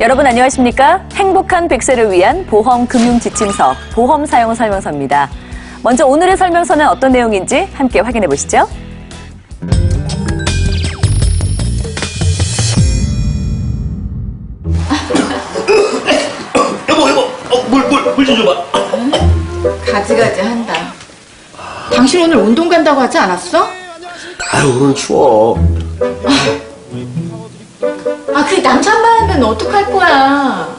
여러분 안녕하십니까? 행복한 100세를 위한 보험금융지침서, 보험사용설명서입니다. 먼저 오늘의 설명서는 어떤 내용인지 함께 확인해 보시죠. 여보, 물 좀 줘봐. 가지가지 한다. 당신 오늘 운동 간다고 하지 않았어? 아유, 오늘 추워. 그게 남산만 하면 어떡할 거야?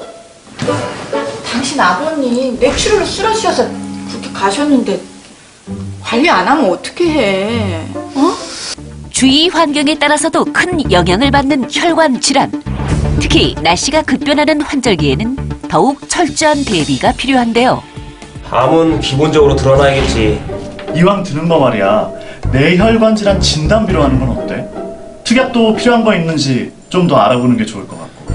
당신 아버님 뇌출혈로 쓰러지셔서 그렇게 가셨는데 관리 안 하면 어떻게 해? 주위 환경에 따라서도 큰 영향을 받는 혈관 질환. 특히 날씨가 급변하는 환절기에는 더욱 철저한 대비가 필요한데요. 암은 기본적으로 드러나야겠지. 이왕 드는 거 말이야. 뇌혈관 질환 진단비로 하는 건 어때? 특약도 필요한 거 있는지 좀 더 알아보는 게 좋을 것 같고.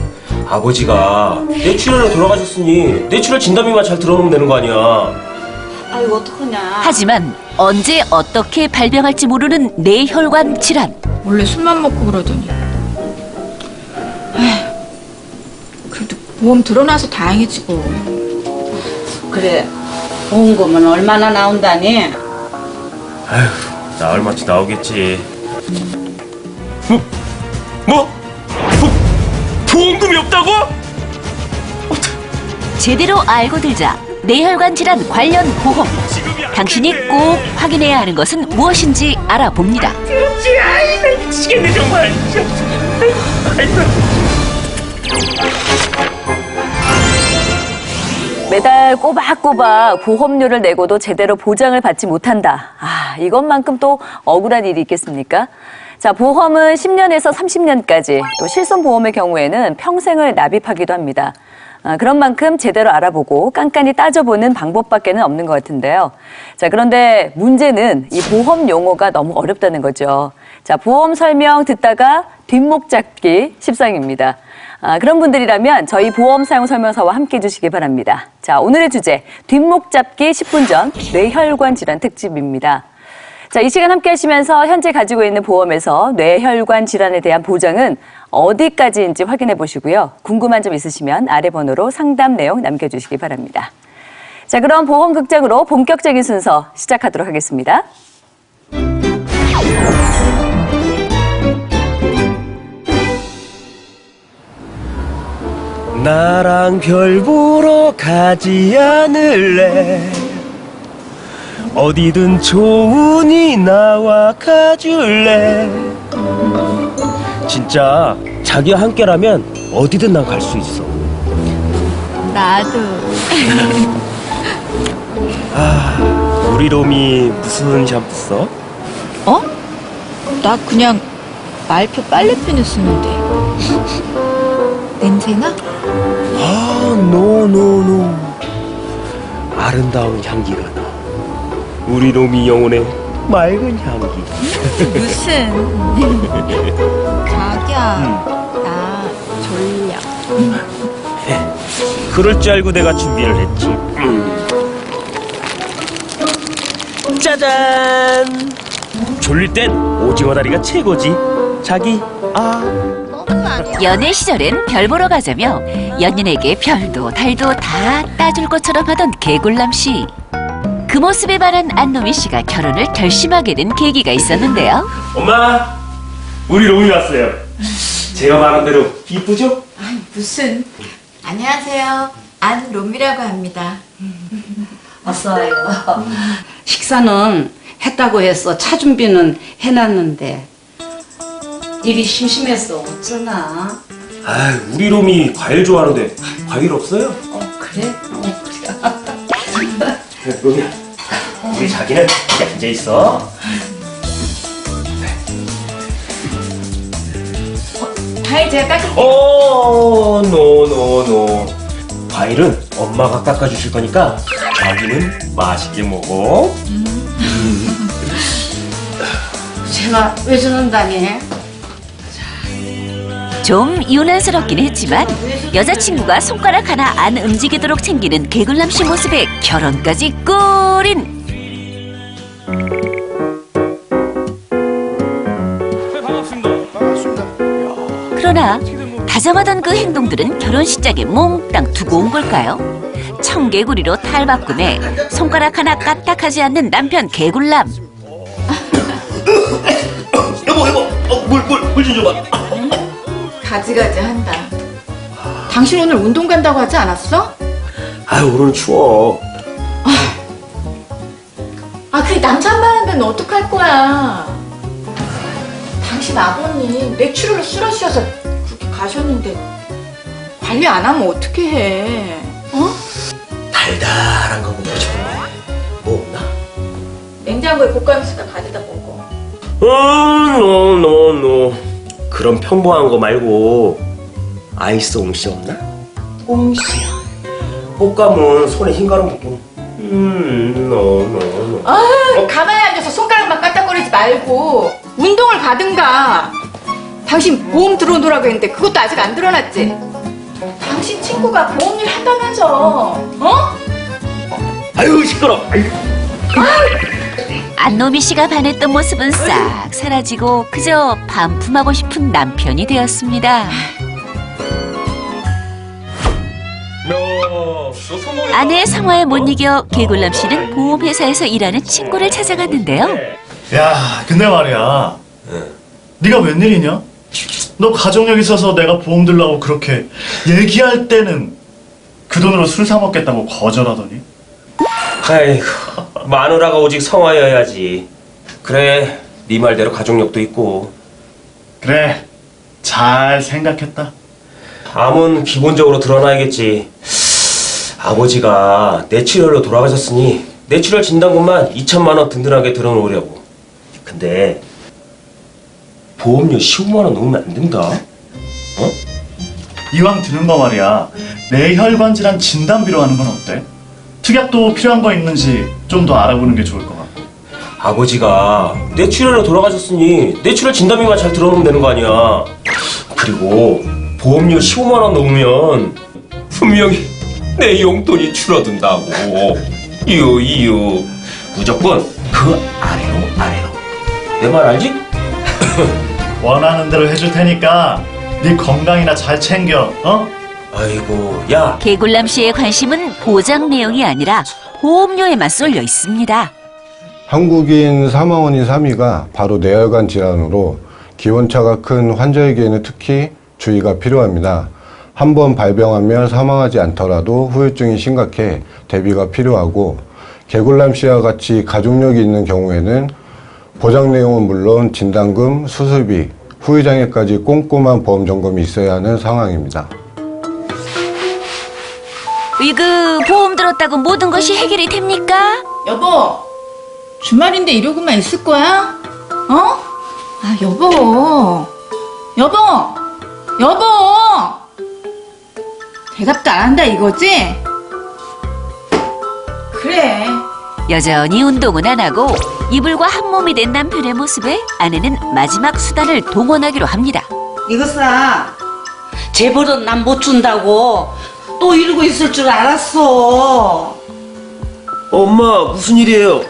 아버지가 뇌출혈로 돌아가셨으니 뇌출혈 진단비만 잘 들어놓으면 되는 거 아니야. 아이고 어떡하냐. 하지만 언제 어떻게 발병할지 모르는 뇌혈관 질환. 원래 술만 먹고 그러더니. 에휴, 그래도 보험 들어놔서 다행이지 뭐. 그래, 보험금은 얼마나 나온다니? 아휴, 나을 만치 나오겠지. 보험금이 없다고? 제대로 알고 들자. 뇌혈관 질환 관련 보험. 당신이 꼭 확인해야 하는 것은 무엇인지 알아봅니다. 그렇지, 아이, 나 미치겠네, 정말. 매달 꼬박꼬박 보험료를 내고도 제대로 보장을 받지 못한다. 이것만큼 또 억울한 일이 있겠습니까? 자, 보험은 10년에서 30년까지, 또 실손보험의 경우에는 평생을 납입하기도 합니다. 그런 만큼 제대로 알아보고 깐깐히 따져보는 방법밖에는 없는 것 같은데요. 자, 그런데 문제는 이 보험 용어가 너무 어렵다는 거죠. 자, 보험 설명 듣다가 뒷목 잡기 십상입니다. 그런 분들이라면 저희 보험 사용 설명서와 함께 해주시기 바랍니다. 자, 오늘의 주제, 뒷목 잡기 10분 전 뇌혈관 질환 특집입니다. 자, 이 시간 함께 하시면서 현재 가지고 있는 보험에서 뇌혈관 질환에 대한 보장은 어디까지인지 확인해 보시고요. 궁금한 점 있으시면 아래 번호로 상담 내용 남겨주시기 바랍니다. 자, 그럼 보험극장으로 본격적인 순서 시작하도록 하겠습니다. 나랑 별 보러 가지 않을래? 어디든 좋으니 나와 가줄래? 진짜 자기와 함께라면 어디든 난 갈 수 있어. 나도. 우리 롬이 무슨 샴푸 써? 나 그냥 말표 빨래핀을 쓰는데. 냄새나? 노. 아름다운 향기가 나. 우리 롬이 영혼의 맑은 향기. 무슨? 자기야, 나 졸려. 그럴 줄 알고 내가 준비를 했지. 짜잔! 졸릴 땐 오징어 다리가 최고지. 자기, 연애 시절엔 별 보러 가자며 연인에게 별도 달도 다 따줄 것처럼 하던 개굴남 씨. 그 모습에 반한 안노미 씨가 결혼을 결심하게 된 계기가 있었는데요. 엄마, 우리 롬이 왔어요. 제가 말한 대로 이쁘죠? 무슨? 안녕하세요. 안롬이라고 합니다. 어서 와요. 식사는 했다고 해서 차 준비는 해놨는데 일이 심심해서 어쩌나? 우리 롬이 과일 좋아하는데 과일 없어요? 그래? 롬이야, 우리 자기는 여기 앉아 있어. 과일 제가 깎을게요. 노. 과일은 엄마가 깎아주실 거니까 자기는 맛있게 먹어. 제가 왜 저런다니? 좀 유난스럽긴 했지만 여자친구가 손가락 하나 안 움직이도록 챙기는 개굴남 씨 모습에 결혼까지 꿀인. 그러나 다정하던 그 행동들은 결혼식장에 몽땅 두고 온 걸까요? 청개구리로 탈바꿈에 손가락 하나 까딱하지 않는 남편 개굴남. 여보, 물 좀 줘봐. 가지가지 한다. 당신 오늘 운동 간다고 하지 않았어? 아유, 오늘은 추워. 아, 그게 남자 한 말 하면 어떡할 거야? 당신 아버님 뇌출혈로 쓰러지셔서 그렇게 가셨는데 관리 안 하면 어떻게 해? 어? 달달한 거 먹고 싶은데 뭐 없나? 냉장고에 곶감 있으니까 가져다 먹어. 노. 그런 평범한 거 말고 아이스 옹시 없나? 옹시. 곶감은 손에 흰가루 묻고. 노. 아유, 가만히 앉아서 손가락만 까딱거리지 말고 운동을 가든가. 당신 보험 들어오라고 했는데 그것도 아직 안 드러났지? 당신 친구가 보험일 한다면서, 어? 아유, 시끄러. 안노미 씨가 반했던 모습은 싹 사라지고 그저 반품하고 싶은 남편이 되었습니다. 아내의 상화에 못 이겨 개굴남 씨는 보험회사에서 일하는 친구를 찾아갔는데요. 야, 근데 말이야. 네가 웬일이냐? 너 가족력 있어서 내가 보험 들라고 그렇게 얘기할 때는 그 돈으로 술 사 먹겠다고 거절하더니. 아이고, 마누라가 오직 성화여야지. 그래, 네 말대로 가족력도 있고. 그래, 잘 생각했다. 암은 기본적으로 드러나야겠지. 아버지가 뇌출혈로 돌아가셨으니 뇌출혈 진단금만 2천만 원 든든하게 들어놓으려고. 근데 보험료 15만 원 넣으면 안 된다. 어? 이왕 드는 거 말이야. 뇌혈관 질환 진단비로 하는 건 어때? 특약도 필요한 거 있는지 좀 더 알아보는 게 좋을 것 같고. 아버지가 뇌출혈로 돌아가셨으니 뇌출혈 진단비만 잘 들어놓으면 되는 거 아니야. 그리고 보험료 15만 원 넣으면 분명히 내 용돈이 줄어든다고. 이유. 무조건 그 아래로. 내 말 알지? 원하는 대로 해줄 테니까 네 건강이나 잘 챙겨, 어? 아이고, 야. 개굴남 씨의 관심은 보장 내용이 아니라 보험료에만 쏠려 있습니다. 한국인 사망원인 3위가 바로 뇌혈관 질환으로 기원차가 큰 환자에게는 특히 주의가 필요합니다. 한번 발병하면 사망하지 않더라도 후유증이 심각해 대비가 필요하고, 개굴남 씨와 같이 가족력이 있는 경우에는 보장 내용은 물론 진단금, 수술비, 후유장애까지 꼼꼼한 보험 점검이 있어야 하는 상황입니다. 으이그, 보험 들었다고 모든 것이 해결이 됩니까? 여보, 주말인데 이러고만 있을 거야? 어? 아, 여보. 대답도 안 한다 이거지? 그래. 여전히 운동은 안 하고 이불과 한 몸이 된 남편의 모습에 아내는 마지막 수단을 동원하기로 합니다. 이것아, 재벌은 난 못 준다고 또 이러고 있을 줄 알았어. 엄마, 무슨 일이에요?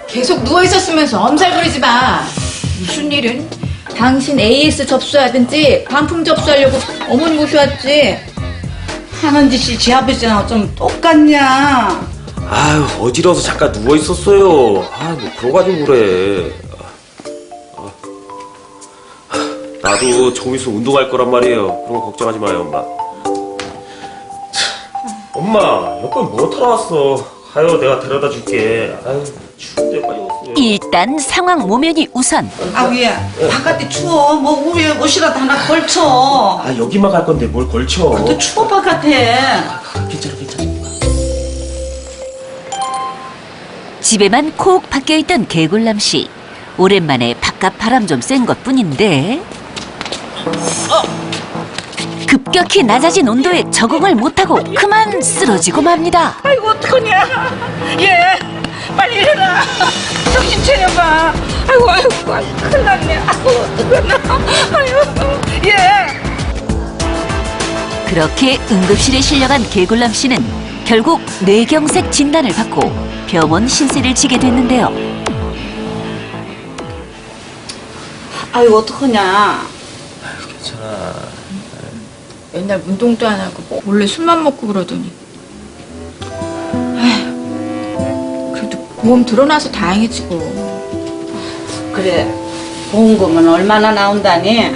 계속 누워 있었으면서 엄살 부리지 마. 무슨 일은? 당신 AS 접수하든지 반품 접수하려고 어머니 모셔왔지. 하는 짓이 지 아버지랑 좀 똑같냐? 아유, 어지러워서 잠깐 누워 있었어요. 뭐 그러가지고 그래. 나도 조금 있으면 운동할 거란 말이에요. 그런 거 걱정하지 마요, 엄마. 엄마, 여권 뭐 타러 왔어? 가요, 내가 데려다 줄게. 아유, 추운데 빨리 왔어요. 일단 상황 모면이 우선. 아우야, 바깥에 추워. 뭐 위에 옷이라도 하나 걸쳐. 아, 여기만 갈 건데 뭘 걸쳐. 또 추워 바깥에. 괜찮아. 집에만 콕 박혀있던 개굴남 씨. 오랜만에 바깥 바람 좀 쐰 것뿐인데 급격히 낮아진 온도에 적응을 못하고 그만 쓰러지고 맙니다. 아이고 어떡하냐. 얘 빨리 일어나. 정신 차려봐. 아이고 큰일 났네. 아이고 어떡하나. 아이고 얘. 그렇게 응급실에 실려간 개굴남 씨는 결국 뇌경색 진단을 받고 병원 신세를 지게 됐는데요. 아이고 어떡하냐. 괜찮아. 맨날 운동도 안 하고 뭐 몰래 술만 먹고 그러더니. 아휴, 그래도 보험 들어놔서 다행이지 뭐. 그래 보험금은 얼마나 나온다니?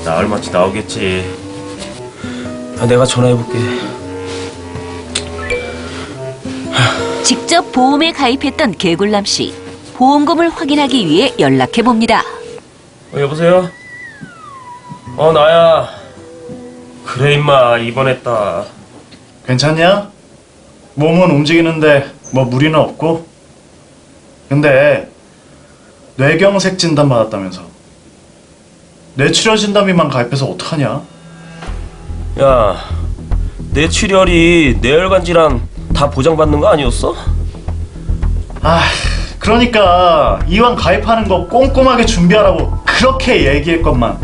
나 얼마치 나오겠지. 내가 전화해볼게. 직접 보험에 가입했던 개굴남 씨. 보험금을 확인하기 위해 연락해 봅니다. 여보세요? 나야. 그래 임마 입원했다. 괜찮냐? 몸은 움직이는데 뭐 무리는 없고? 근데 뇌경색 진단 받았다면서. 뇌출혈 진단비만 가입해서 어떡하냐? 야, 뇌출혈이 뇌혈관 질환 다 보장받는 거 아니었어? 아, 그러니까 이왕 가입하는 거 꼼꼼하게 준비하라고 그렇게 얘기했건만.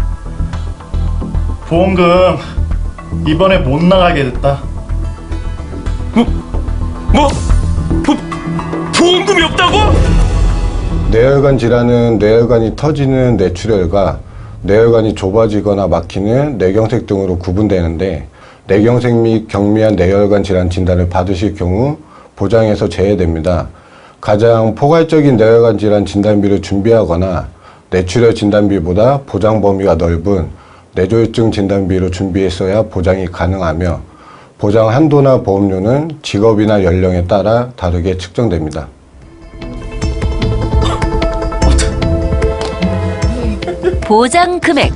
보험금 이번에 못 나가게 됐다. 보험금이 없다고? 뇌혈관 질환은 뇌혈관이 터지는 뇌출혈과 뇌혈관이 좁아지거나 막히는 뇌경색 등으로 구분되는데, 뇌경색 및 경미한 뇌혈관 질환 진단을 받으실 경우 보장에서 제외됩니다. 가장 포괄적인 뇌혈관 질환 진단비를 준비하거나 뇌출혈 진단비보다 보장 범위가 넓은 뇌졸중 진단비로 준비했어야 보장이 가능하며, 보장 한도나 보험료는 직업이나 연령에 따라 다르게 측정됩니다. 보장 금액.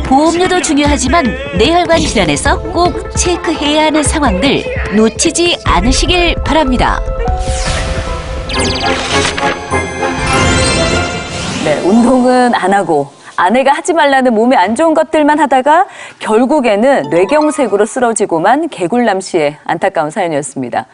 보험료도 중요하지만 뇌혈관 질환에서 꼭 체크해야 하는 상황들 놓치지 않으시길 바랍니다. 네, 운동은 안 하고 아내가 하지 말라는 몸에 안 좋은 것들만 하다가 결국에는 뇌경색으로 쓰러지고만 개굴남 씨의 안타까운 사연이었습니다.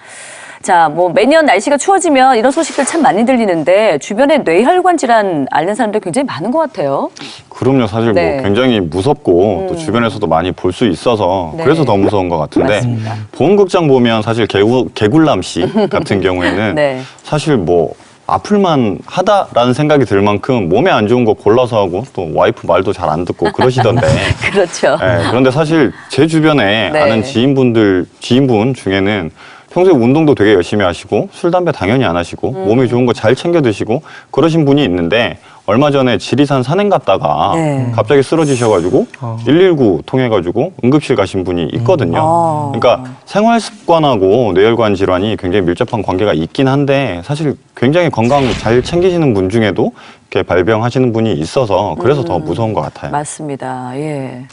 자, 뭐 매년 날씨가 추워지면 이런 소식들 참 많이 들리는데 주변에 뇌혈관 질환 앓는 사람들 굉장히 많은 것 같아요. 그럼요. 사실 네. 뭐 굉장히 무섭고 또 주변에서도 많이 볼 수 있어서 네. 그래서 더 무서운 것 같은데, 맞습니다. 보험극장 보면 사실 개굴남 씨 같은 경우에는 네. 사실 뭐 아플만 하다라는 생각이 들 만큼 몸에 안 좋은 거 골라서 하고 또 와이프 말도 잘 안 듣고 그러시던데. 그렇죠. 네, 그런데 사실 제 주변에 네. 아는 지인분 중에는 평소에 운동도 되게 열심히 하시고 술, 담배 당연히 안 하시고 몸에 좋은 거 잘 챙겨 드시고 그러신 분이 있는데, 얼마 전에 지리산 산행 갔다가 네. 갑자기 쓰러지셔가지고 119 통해가지고 응급실 가신 분이 있거든요. 그러니까 생활 습관하고 뇌혈관 질환이 굉장히 밀접한 관계가 있긴 한데, 사실 굉장히 건강 잘 챙기시는 분 중에도 이렇게 발병하시는 분이 있어서 그래서 더 무서운 것 같아요. 맞습니다. 예.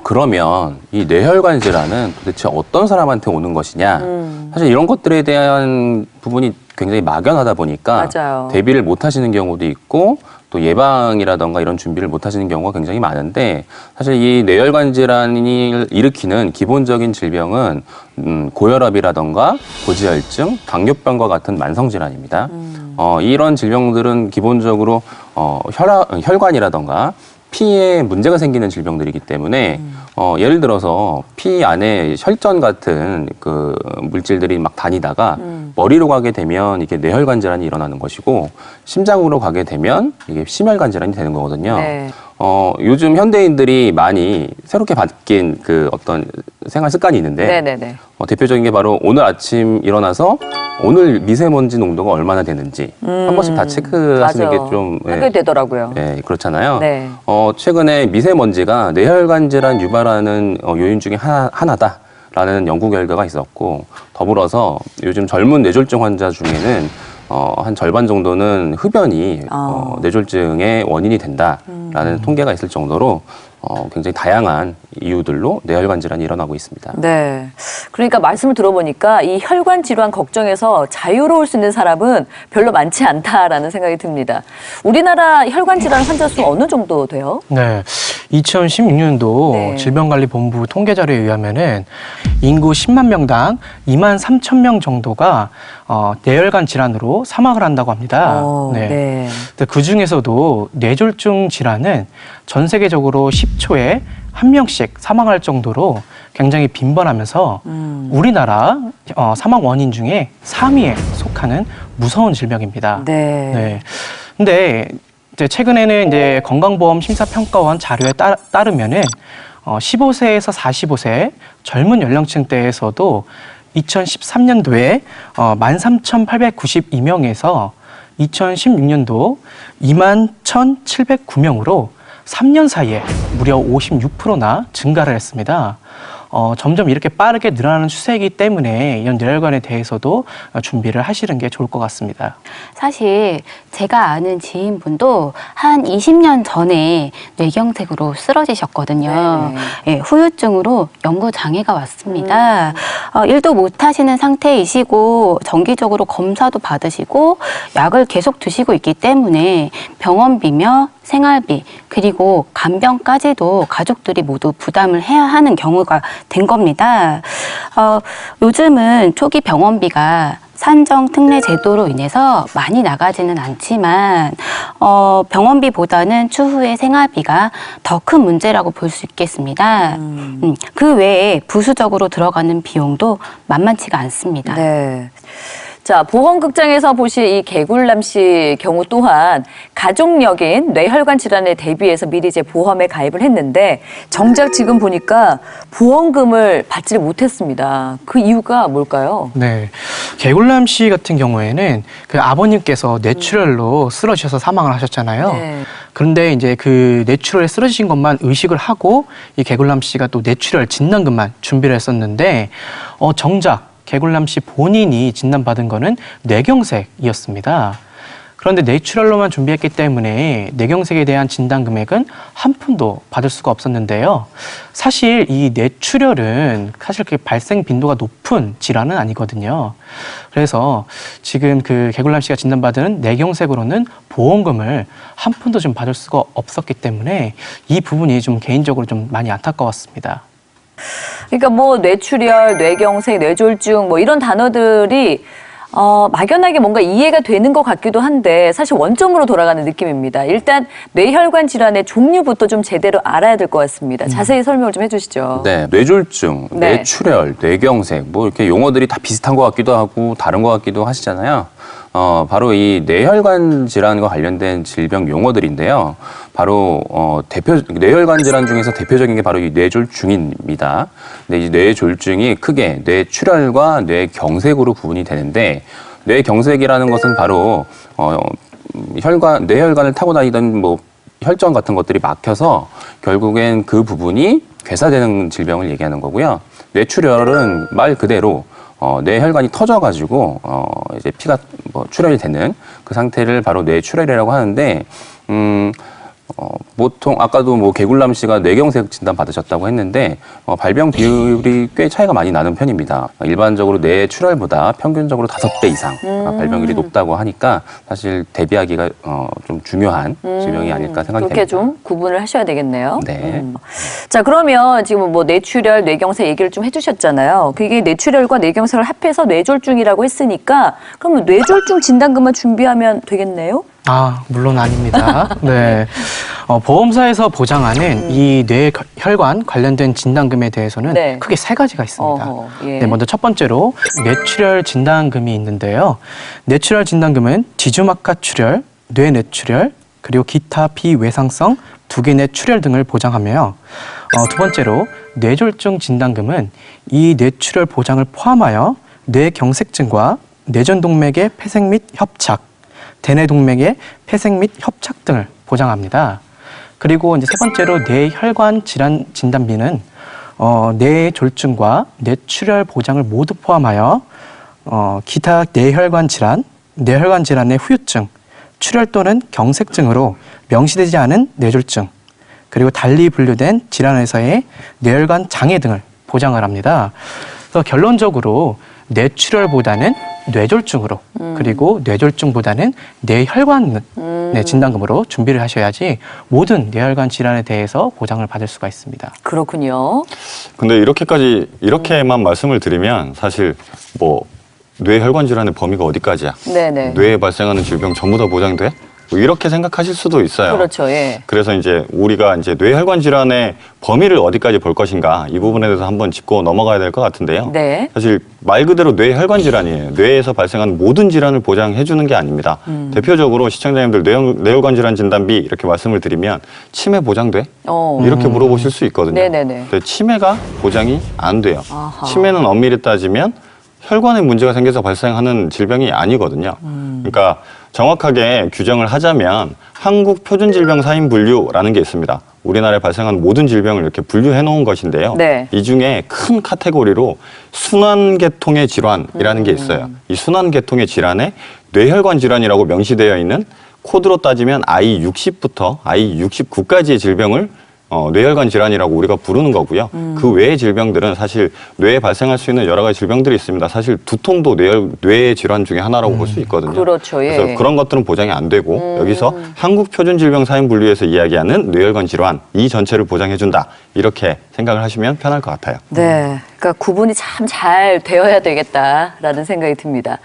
그러면 이 뇌혈관 질환은 도대체 어떤 사람한테 오는 것이냐? 사실 이런 것들에 대한 부분이 굉장히 막연하다 보니까 맞아요. 대비를 못 하시는 경우도 있고, 또 예방이라던가 이런 준비를 못 하시는 경우가 굉장히 많은데, 사실 이 뇌혈관 질환이 일으키는 기본적인 질병은 고혈압이라던가 고지혈증, 당뇨병과 같은 만성 질환입니다. 이런 질병들은 기본적으로 혈관이라던가 피에 문제가 생기는 질병들이기 때문에 예를 들어서 피 안에 혈전 같은 그 물질들이 막 다니다가 머리로 가게 되면 이게 뇌혈관 질환이 일어나는 것이고, 심장으로 가게 되면 이게 심혈관 질환이 되는 거거든요. 네. 요즘 현대인들이 많이 새롭게 바뀐 그 어떤 생활 습관이 있는데, 네네네. 대표적인 게 바로 오늘 아침 일어나서 오늘 미세먼지 농도가 얼마나 되는지 한 번씩 다 체크하시는 맞아. 게 좀 하게 되더라고요. 그렇잖아요. 네. 최근에 미세먼지가 뇌혈관 질환 유발하는 요인 중에 하나다라는 연구 결과가 있었고, 더불어서 요즘 젊은 뇌졸중 환자 중에는 한 절반 정도는 흡연이 뇌졸중의 원인이 된다라는 통계가 있을 정도로 굉장히 다양한 이유들로 뇌혈관 질환이 일어나고 있습니다. 네. 그러니까 말씀을 들어보니까 이 혈관 질환 걱정에서 자유로울 수 있는 사람은 별로 많지 않다라는 생각이 듭니다. 우리나라 혈관 질환 환자 수 어느 정도 돼요? 네. 2016년도 네. 질병관리본부 통계 자료에 의하면은 인구 10만 명당 2만 3천 명 정도가 뇌혈관 질환으로 사망을 한다고 합니다. 네. 근데 그 중에서도 뇌졸중 질환은 전 세계적으로 10초에 한 명씩 사망할 정도로 굉장히 빈번하면서 우리나라 사망 원인 중에 3위에 속하는 무서운 질병입니다. 네. 네. 근데 이제 최근에는 이제 건강보험 심사평가원 자료에 따르면은 15세에서 45세 젊은 연령층대에서도 2013년도에 13,892명에서 2016년도 21,709명으로 3년 사이에 무려 56%나 증가를 했습니다. 점점 이렇게 빠르게 늘어나는 추세이기 때문에 이런 뇌혈관에 대해서도 준비를 하시는 게 좋을 것 같습니다. 사실 제가 아는 지인분도 한 20년 전에 뇌경색으로 쓰러지셨거든요. 예, 후유증으로 연구 장애가 왔습니다. 일도 못 하시는 상태이시고 정기적으로 검사도 받으시고 약을 계속 드시고 있기 때문에 병원비며 생활비 그리고 간병까지도 가족들이 모두 부담을 해야 하는 경우가 된 겁니다. 요즘은 초기 병원비가 산정 특례 제도로 인해서 많이 나가지는 않지만 병원비보다는 추후의 생활비가 더 큰 문제라고 볼 수 있겠습니다. 그 외에 부수적으로 들어가는 비용도 만만치가 않습니다. 네. 자, 보험극장에서 보실 이 개굴남 씨 경우 또한 가족력인 뇌혈관 질환에 대비해서 미리 이제 보험에 가입을 했는데 정작 지금 보니까 보험금을 받지를 못했습니다. 그 이유가 뭘까요? 네. 개굴남 씨 같은 경우에는 그 아버님께서 뇌출혈로 쓰러지셔서 사망을 하셨잖아요. 네. 그런데 이제 그 뇌출혈에 쓰러지신 것만 의식을 하고 이 개굴남 씨가 또 뇌출혈 진단금만 준비를 했었는데 정작 개굴남 씨 본인이 진단받은 거는 뇌경색이었습니다. 그런데 뇌출혈로만 준비했기 때문에 뇌경색에 대한 진단 금액은 한 푼도 받을 수가 없었는데요. 사실 이 뇌출혈은 사실 그 발생 빈도가 높은 질환은 아니거든요. 그래서 지금 그 개굴남 씨가 진단받은 뇌경색으로는 보험금을 한 푼도 좀 받을 수가 없었기 때문에 이 부분이 좀 개인적으로 좀 많이 안타까웠습니다. 그러니까 뭐 뇌출혈, 뇌경색, 뇌졸중 뭐 이런 단어들이 막연하게 뭔가 이해가 되는 것 같기도 한데 사실 원점으로 돌아가는 느낌입니다. 일단 뇌혈관 질환의 종류부터 좀 제대로 알아야 될 것 같습니다. 자세히 설명을 좀 해주시죠. 네, 뇌졸중, 네. 뇌출혈, 뇌경색 뭐 이렇게 용어들이 다 비슷한 것 같기도 하고 다른 것 같기도 하시잖아요. 바로 이 뇌혈관 질환과 관련된 질병 용어들인데요. 바로 뇌혈관 질환 중에서 대표적인 게 바로 이 뇌졸중입니다. 근데 이 뇌졸중이 크게 뇌출혈과 뇌경색으로 구분이 되는데 뇌경색이라는 것은 바로 뇌혈관을 타고 다니던 뭐 혈전 같은 것들이 막혀서 결국엔 그 부분이 괴사되는 질병을 얘기하는 거고요. 뇌출혈은 말 그대로 뇌혈관이 터져가지고 이제 피가 출혈이 되는 그 상태를 바로 뇌출혈이라고 하는데 보통 아까도 뭐 개굴남 씨가 뇌경색 진단 받으셨다고 했는데 발병 비율이 꽤 차이가 많이 나는 편입니다. 일반적으로 뇌출혈보다 평균적으로 5배 이상 발병률이 높다고 하니까 사실 대비하기가 좀 중요한 질병이 아닐까 생각이 그렇게 됩니다. 좀 구분을 하셔야 되겠네요. 네. 자, 그러면 지금 뭐 뇌출혈, 뇌경색 얘기를 좀 해주셨잖아요. 그게 뇌출혈과 뇌경색을 합해서 뇌졸중이라고 했으니까 그러면 뇌졸중 진단금만 준비하면 되겠네요? 물론 아닙니다. 네. 보험사에서 보장하는 이 뇌혈관 관련된 진단금에 대해서는 네. 크게 3가지가 있습니다. 예. 네, 먼저 첫 번째로 뇌출혈 진단금이 있는데요. 뇌출혈 진단금은 뒤주막하 출혈, 뇌뇌출혈, 그리고 기타 비외상성 두개뇌 출혈 등을 보장하며 두 번째로 뇌졸중 진단금은 이 뇌출혈 보장을 포함하여 뇌경색증과 뇌전동맥의 폐색 및 협착, 대뇌동맥의 폐색 및 협착 등을 보장합니다. 그리고 이제 세 번째로 뇌혈관 질환 진단비는 뇌졸중과 뇌출혈 보장을 모두 포함하여 기타 뇌혈관 질환, 뇌혈관 질환의 후유증, 출혈 또는 경색증으로 명시되지 않은 뇌졸중, 그리고 달리 분류된 질환에서의 뇌혈관 장애 등을 보장을 합니다. 그래서 결론적으로 뇌출혈보다는 뇌졸중으로 그리고 뇌졸중보다는 뇌혈관 진단금으로 준비를 하셔야지 모든 뇌혈관 질환에 대해서 보장을 받을 수가 있습니다. 그렇군요. 근데 이렇게만 말씀을 드리면 사실 뭐 뇌혈관 질환의 범위가 어디까지야? 네네. 뇌에 발생하는 질병 전부 다 보장돼? 뭐 이렇게 생각하실 수도 있어요. 그렇죠. 예. 그래서 이제 우리가 이제 뇌혈관 질환의 범위를 어디까지 볼 것인가 이 부분에 대해서 한번 짚고 넘어가야 될 것 같은데요. 네. 사실 말 그대로 뇌혈관 질환이에요. 뇌에서 발생하는 모든 질환을 보장해 주는 게 아닙니다. 대표적으로 시청자님들 뇌혈관 질환 진단비 이렇게 말씀을 드리면 치매 보장돼? 이렇게 물어보실 수 있거든요. 네네네. 근데 치매가 보장이 안 돼요. 아하. 치매는 엄밀히 따지면 혈관에 문제가 생겨서 발생하는 질병이 아니거든요. 그러니까 정확하게 규정을 하자면 한국표준질병사인분류라는 게 있습니다. 우리나라에 발생하는 모든 질병을 이렇게 분류해 놓은 것인데요. 네. 이 중에 큰 카테고리로 순환계통의 질환이라는 게 있어요. 이 순환계통의 질환에 뇌혈관 질환이라고 명시되어 있는 코드로 따지면 I60부터 I69까지의 질병을 뇌혈관 질환이라고 우리가 부르는 거고요. 그 외의 질병들은 사실 뇌에 발생할 수 있는 여러 가지 질병들이 있습니다. 사실 두통도 뇌 질환 중에 하나라고 볼 수 있거든요. 그렇죠. 예. 그래서 그런 것들은 보장이 안 되고 여기서 한국표준질병사인분류에서 이야기하는 뇌혈관 질환 이 전체를 보장해준다. 이렇게 생각을 하시면 편할 것 같아요. 네. 그러니까 구분이 참 잘 되어야 되겠다라는 생각이 듭니다.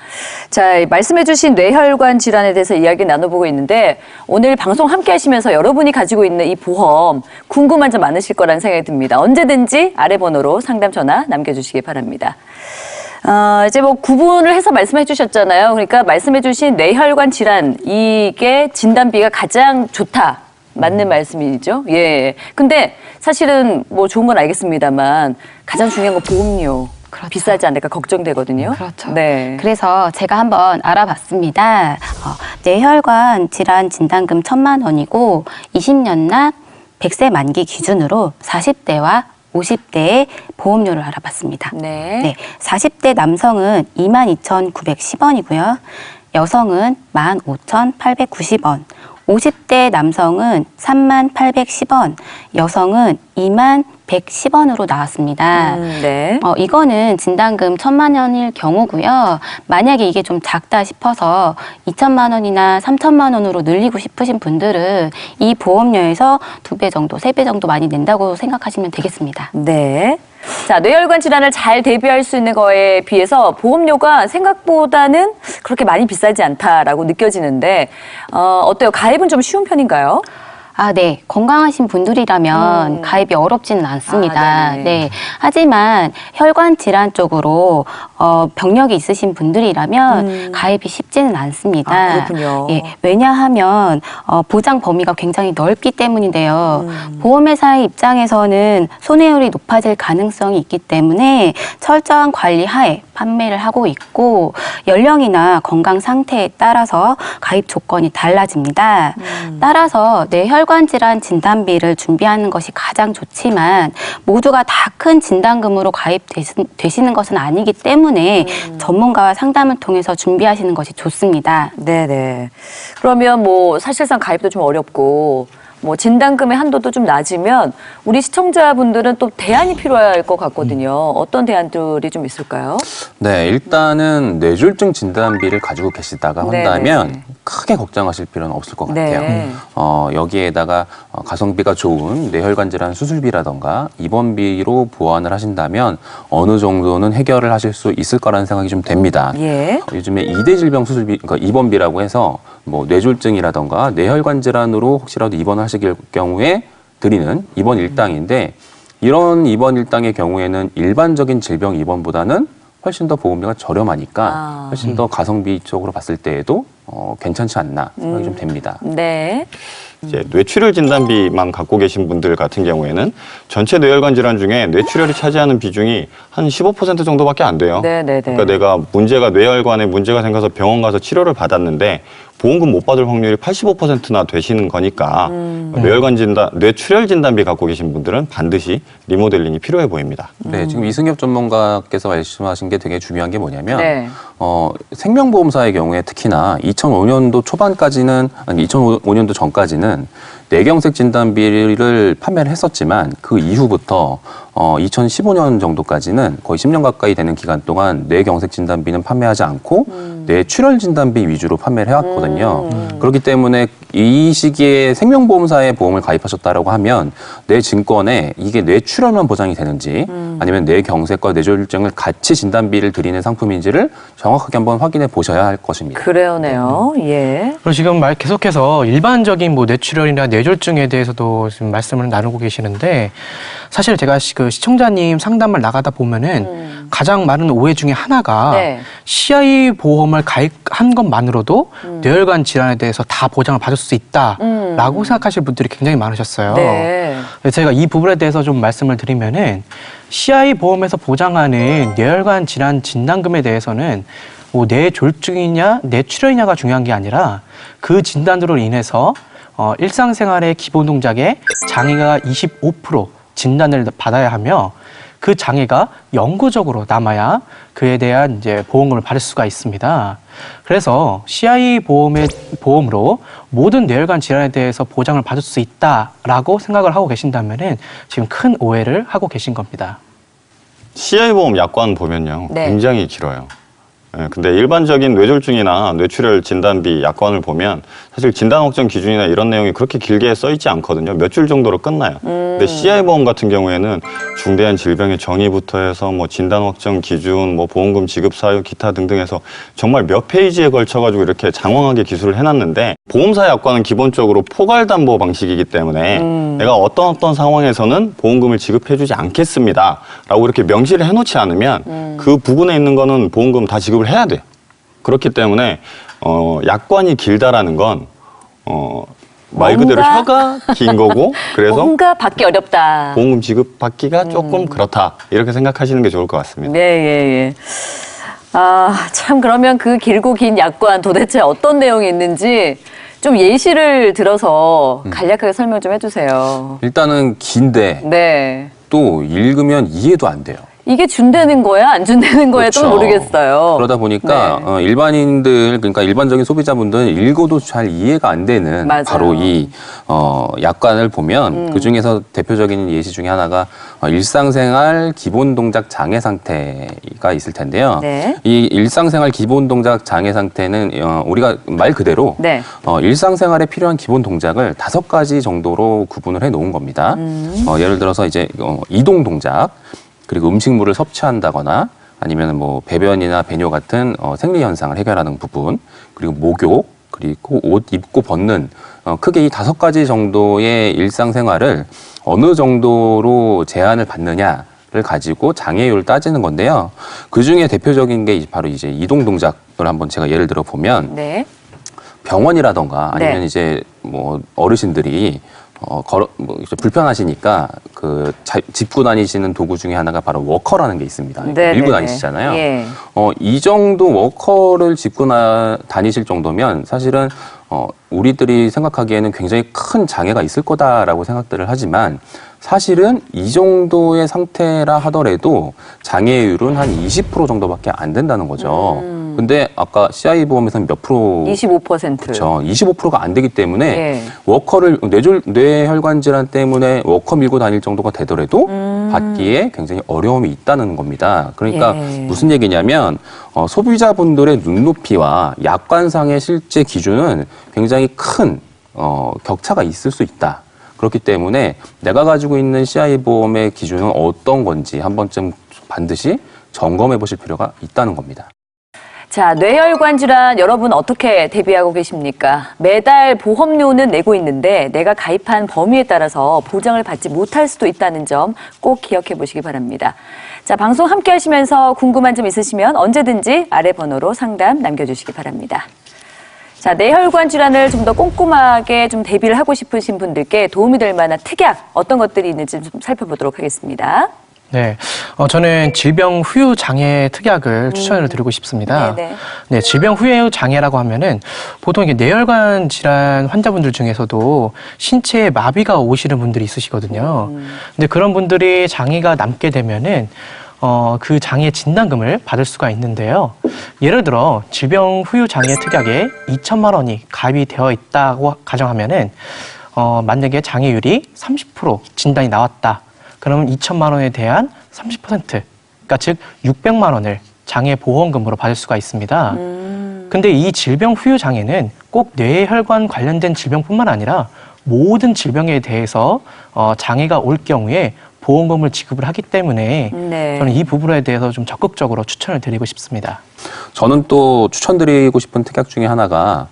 자, 말씀해주신 뇌혈관 질환에 대해서 이야기 나눠보고 있는데 오늘 방송 함께 하시면서 여러분이 가지고 있는 이 보험 궁금한 점 많으실 거라는 생각이 듭니다. 언제든지 아래 번호로 상담 전화 남겨주시기 바랍니다. 이제 뭐 구분을 해서 말씀해 주셨잖아요. 그러니까 말씀해 주신 뇌혈관 질환, 이게 진단비가 가장 좋다. 맞는 말씀이죠. 예. 근데 사실은 뭐 좋은 건 알겠습니다만 가장 중요한 건 보험료. 그렇죠. 비싸지 않을까 걱정되거든요. 그렇죠. 네. 그래서 제가 한번 알아봤습니다. 뇌혈관 질환 진단금 1,000만 원이고 20년 납 100세 만기 기준으로 40대와 50대의 보험료를 알아봤습니다. 네. 네, 40대 남성은 22,910원이고요. 여성은 15,890원. 50대 남성은 3810원, 여성은 2110원으로 나왔습니다. 네. 이거는 진단금 1,000만 원일 경우고요. 만약에 이게 좀 작다 싶어서 2,000만 원이나 3,000만 원으로 늘리고 싶으신 분들은 이 보험료에서 2배 정도, 3배 정도 많이 낸다고 생각하시면 되겠습니다. 네. 자, 뇌혈관 질환을 잘 대비할 수 있는 거에 비해서 보험료가 생각보다는 그렇게 많이 비싸지 않다라고 느껴지는데 어때요? 가입은 좀 쉬운 편인가요? 네. 건강하신 분들이라면 가입이 어렵지는 않습니다. 네네. 네. 하지만 혈관 질환 쪽으로 병력이 있으신 분들이라면 가입이 쉽지는 않습니다. 그렇군요. 예. 왜냐하면 보장 범위가 굉장히 넓기 때문인데요. 보험회사의 입장에서는 손해율이 높아질 가능성이 있기 때문에 철저한 관리 하에 판매를 하고 있고 연령이나 건강 상태에 따라서 가입 조건이 달라집니다. 따라서 뇌혈관 질환 진단비를 준비하는 것이 가장 좋지만 모두가 다 큰 진단금으로 가입되시는 것은 아니기 때문에 전문가와 상담을 통해서 준비하시는 것이 좋습니다. 네네. 그러면 뭐 사실상 가입도 좀 어렵고 뭐 진단금의 한도도 좀 낮으면 우리 시청자분들은 또 대안이 필요할 것 같거든요. 어떤 대안들이 좀 있을까요? 네, 일단은 뇌졸중 진단비를 가지고 계시다가 한다면 네네. 크게 걱정하실 필요는 없을 것 같아요. 네. 여기에다가 가성비가 좋은 뇌혈관 질환 수술비라던가 입원비로 보완을 하신다면 어느 정도는 해결을 하실 수 있을 거라는 생각이 좀 됩니다. 예. 요즘에 2대 질병 수술비, 그러니까 입원비라고 해서 뭐 뇌졸중이라던가 뇌혈관 질환으로 혹시라도 입원을 하실 경우에 드리는 입원 일당인데 이런 입원 일당의 경우에는 일반적인 질병 입원보다는 훨씬 더 보험료가 저렴하니까 훨씬 더 가성비 쪽으로 봤을 때에도 괜찮지 않나 생각이 좀 됩니다. 네. 이제 뇌출혈 진단비만 갖고 계신 분들 같은 경우에는 전체 뇌혈관 질환 중에 뇌출혈이 차지하는 비중이 한 15% 정도밖에 안 돼요. 네네네. 그러니까 내가 뇌혈관에 문제가 생겨서 병원 가서 치료를 받았는데 보험금 못 받을 확률이 85%나 되시는 거니까 뇌출혈 진단비 갖고 계신 분들은 반드시 리모델링이 필요해 보입니다. 네, 지금 이승엽 전문가께서 말씀하신 게 되게 중요한 게 뭐냐면 네. 생명보험사의 경우에 특히나 2005년도 초반까지는 아니 2005년도 전까지는 뇌경색 진단비를 판매를 했었지만 그 이후부터 2015년 정도까지는 거의 10년 가까이 되는 기간 동안 뇌경색 진단비는 판매하지 않고 뇌출혈 진단비 위주로 판매를 해왔거든요. 그렇기 때문에 이 시기에 생명보험사에 보험을 가입하셨다라고 하면 내 증권에 이게 뇌출혈만 보장이 되는지 아니면 뇌경색과 뇌졸중을 같이 진단비를 드리는 상품인지를 정확하게 한번 확인해 보셔야 할 것입니다. 그래요네요. 예. 그리고 지금 계속해서 일반적인 뭐 뇌출혈이나 뇌졸중에 대해서도 지금 말씀을 나누고 계시는데 사실 제가 그 시청자님 상담을 나가다 보면은 가장 많은 오해 중에 하나가 네. CI 보험을 가입한 것만으로도 뇌혈관 질환에 대해서 다 보장을 받을 수 있다라고 생각하시는 분들이 굉장히 많으셨어요. 네. 그래서 제가 이 부분에 대해서 좀 말씀을 드리면은 CI 보험에서 보장하는 뇌혈관 질환 진단금에 대해서는 뭐 뇌졸중이냐 뇌출혈이냐가 중요한 게 아니라 그 진단으로 인해서 일상생활의 기본 동작에 장애가 25% 진단을 받아야 하며 그 장애가 영구적으로 남아야 그에 대한 이제 보험금을 받을 수가 있습니다. 그래서 CI 보험으로 모든 뇌혈관 질환에 대해서 보장을 받을 수 있다라고 생각을 하고 계신다면은 지금 큰 오해를 하고 계신 겁니다. CI 보험 약관 보면요, 네. 굉장히 길어요. 예, 근데 일반적인 뇌졸중이나 뇌출혈 진단비 약관을 보면 사실 진단 확정 기준이나 이런 내용이 그렇게 길게 써 있지 않거든요. 몇 줄 정도로 끝나요. 근데 CI 보험 같은 경우에는 중대한 질병의 정의부터 해서 뭐 진단 확정 기준, 뭐 보험금 지급 사유, 기타 등등해서 정말 몇 페이지에 걸쳐가지고 이렇게 장황하게 기술을 해놨는데 보험사 약관은 기본적으로 포괄담보 방식이기 때문에 내가 어떤 상황에서는 보험금을 지급해주지 않겠습니다라고 이렇게 명시를 해놓지 않으면 그 부분에 있는 거는 보험금 다 지급을 해야 돼요. 그렇기 때문에 약관이 길다라는 건 말 그대로 혀가 긴 거고 그래서 뭔가 받기 어렵다. 보험금 지급 받기가 조금 그렇다 이렇게 생각하시는 게 좋을 것 같습니다. 네, 예. 아, 참 그러면 그 길고 긴 약관 도대체 어떤 내용이 있는지 좀 예시를 들어서 간략하게 설명 좀 해주세요. 일단은 긴데 네. 또 읽으면 이해도 안 돼요. 이게 준다는 거야, 안 준다는 거야 좀 그렇죠. 모르겠어요. 그러다 보니까 네. 일반인들, 그러니까 일반적인 소비자분들은 읽어도 잘 이해가 안 되는 맞아요. 바로 이 약관을 보면 그 중에서 대표적인 예시 중에 하나가 일상생활 기본 동작 장애 상태가 있을 텐데요. 네. 이 일상생활 기본 동작 장애 상태는 우리가 말 그대로 네. 일상생활에 필요한 기본 동작을 5가지 정도로 구분을 해 놓은 겁니다. 예를 들어서 이제 이동 동작, 그리고 음식물을 섭취한다거나 아니면 뭐 배변이나 배뇨 같은 생리 현상을 해결하는 부분, 그리고 목욕, 그리고 옷 입고 벗는 크게 이 5가지 정도의 일상생활을 어느 정도로 제한을 받느냐를 가지고 장애율을 따지는 건데요. 그 중에 대표적인 게 바로 이제 이동 동작을 한번 제가 예를 들어 보면 네. 병원이라던가 아니면 네. 이제 뭐 어르신들이 이제 불편하시니까 짚고 다니시는 도구 중에 하나가 바로 워커라는 게 있습니다. 네, 밀고 네, 다니시잖아요. 예. 이 정도 워커를 짚고 다니실 정도면 사실은 우리들이 생각하기에는 굉장히 큰 장애가 있을 거다라고 생각들을 하지만 사실은 이 정도의 상태라 하더라도 장애율은 한 20% 정도밖에 안 된다는 거죠. 근데 아까 CI 보험에서는 몇 프로? 25%. 그렇죠. 25%가 안 되기 때문에 예. 워커를 뇌혈관 질환 때문에 워커 밀고 다닐 정도가 되더라도 받기에 굉장히 어려움이 있다는 겁니다. 그러니까 예. 무슨 얘기냐면 소비자분들의 눈높이와 약관상의 실제 기준은 굉장히 큰 격차가 있을 수 있다. 그렇기 때문에 내가 가지고 있는 CI 보험의 기준은 어떤 건지 한 번쯤 반드시 점검해 보실 필요가 있다는 겁니다. 자, 뇌혈관 질환 여러분 어떻게 대비하고 계십니까? 매달 보험료는 내고 있는데 내가 가입한 범위에 따라서 보장을 받지 못할 수도 있다는 점 꼭 기억해 보시기 바랍니다. 자, 방송 함께 하시면서 궁금한 점 있으시면 언제든지 아래 번호로 상담 남겨주시기 바랍니다. 자, 뇌혈관 질환을 좀 더 꼼꼼하게 좀 대비를 하고 싶으신 분들께 도움이 될 만한 특약 어떤 것들이 있는지 좀 살펴보도록 하겠습니다. 네, 저는 질병 후유 장애 특약을 추천을 드리고 싶습니다. 네네. 네, 질병 후유 장애라고 하면은 보통 이게 뇌혈관 질환 환자분들 중에서도 신체에 마비가 오시는 분들이 있으시거든요. 근데 그런 분들이 장애가 남게 되면은 그 장애 진단금을 받을 수가 있는데요. 예를 들어 질병 후유 장애 특약에 2천만 원이 가입이 되어 있다고 가정하면은 만약에 장애율이 30% 진단이 나왔다. 그러면 2천만 원에 대한 30%, 그러니까 즉 600만 원을 장애보험금으로 받을 수가 있습니다. 근데 이 질병 후유 장애는 꼭 뇌혈관 관련된 질병뿐만 아니라 모든 질병에 대해서 장애가 올 경우에 보험금을 지급을 하기 때문에 네. 저는 이 부분에 대해서 좀 적극적으로 추천을 드리고 싶습니다. 저는 또 추천드리고 싶은 특약 중에 하나가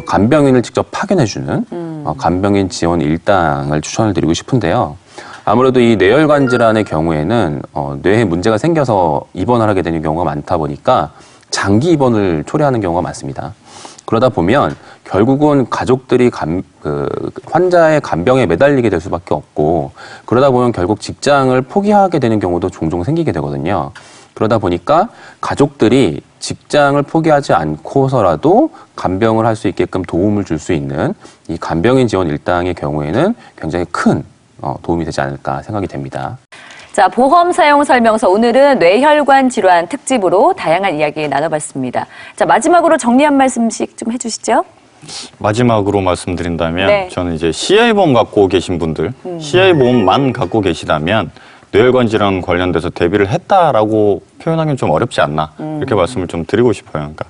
간병인을 직접 파견해주는 간병인 지원 일당을 추천을 드리고 싶은데요. 아무래도 이 뇌혈관 질환의 경우에는 뇌에 문제가 생겨서 입원을 하게 되는 경우가 많다 보니까 장기 입원을 초래하는 경우가 많습니다. 그러다 보면 결국은 가족들이 환자의 간병에 매달리게 될 수밖에 없고, 그러다 보면 결국 직장을 포기하게 되는 경우도 종종 생기게 되거든요. 그러다 보니까 가족들이 직장을 포기하지 않고서라도 간병을 할 수 있게끔 도움을 줄 수 있는 이 간병인 지원 일당의 경우에는 굉장히 큰 도움이 되지 않을까 생각이 됩니다. 자, 보험 사용 설명서. 오늘은 뇌혈관 질환 특집으로 다양한 이야기 나눠봤습니다. 자, 마지막으로 정리 한 말씀씩 좀 해주시죠. 마지막으로 말씀드린다면 네. 저는 이제 CI보험 갖고 계신 분들, CI보험만 갖고 계시다면 뇌혈관 질환 관련돼서 대비를 했다라고 표현하기는 좀 어렵지 않나 이렇게 말씀을 좀 드리고 싶어요. 그러니까